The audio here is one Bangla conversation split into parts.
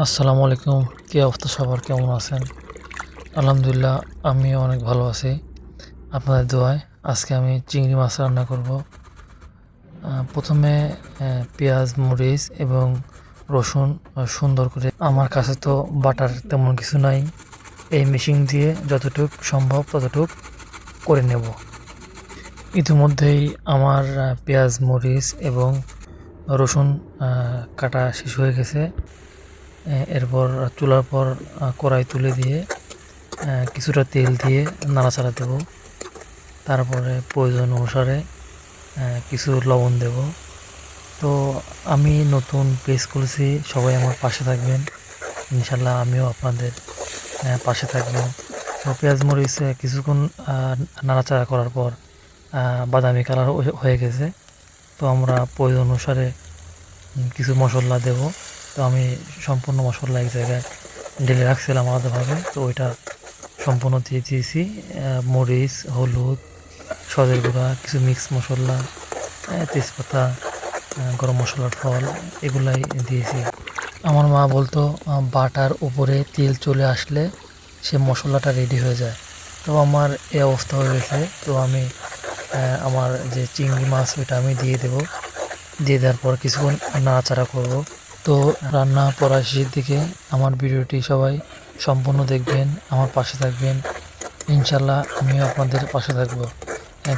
আসসালামু আলাইকুম। কি অবস্থা সবার? কেমন আছেন? আলহামদুলিল্লাহ, আমিও অনেক ভালো আছি আপনাদের দোয়ায়। আজকে আমি চিংড়ি মাছ রান্না করব। প্রথমে পেঁয়াজ, মরিচ এবং রসুন সুন্দর করে, আমার কাছে তো বাটার তেমন কিছু নাই, এই মেশিন দিয়ে যতটুক সম্ভব ততটুক করে নেব। ইতিমধ্যেই আমার পেঁয়াজ, মরিচ এবং রসুন কাটা শেষ হয়ে গেছে। এরপর চুলার পর কড়াই তুলে দিয়ে কিছুটা তেল দিয়ে নাড়াচাড়া দেব। তারপরে প্রয়োজন অনুসারে কিছু লবণ দেব। তো আমি নতুন পেজ খুলেছি, সবাই আমার পাশে থাকবেন। ইনশাল্লাহ আমিও আপনাদের পাশে থাকবেন। তো পেঁয়াজ মরিচ কিছুক্ষণ নাড়াচাড়া করার পর বাদামি কালার হয়ে গেছে। তো আমরা প্রয়োজন অনুসারে কিছু মশলা দেব। তো আমি সম্পূর্ণ মশলা এক জায়গায় ঢেলে রাখছিলাম আলাদাভাবে, তো ওইটা সম্পূর্ণ দিয়ে দিয়েছি। মরিচ, হলুদ, সজের গুঁড়া, কিছু মিক্স মশলা, তেজপাতা, গরম মশলার ফল, এগুলাই দিয়েছি। আমার মা বলতো বাটার উপরে তেল চলে আসলে সে মশলাটা রেডি হয়ে যায়। তো আমার এই অবস্থা হয়ে গেছে। তো আমি আমার যে চিংড়ি মাছ ওইটা আমি দিয়ে দেব। দিয়ে দেওয়ার পর কিছুক্ষণ নাড়াচাড়া করব। তো রান্না পড়া শেষের দিকে আমার ভিডিওটি সবাই সম্পূর্ণ দেখবেন, আমার পাশে থাকবেন। ইনশাল্লাহ আমিও আপনাদের পাশে থাকবো।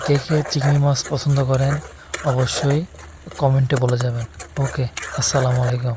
কে কে চিংড়ি মাছ পছন্দ করেন অবশ্যই কমেন্টে বলে যাবেন। ওকে, আসসালামু আলাইকুম।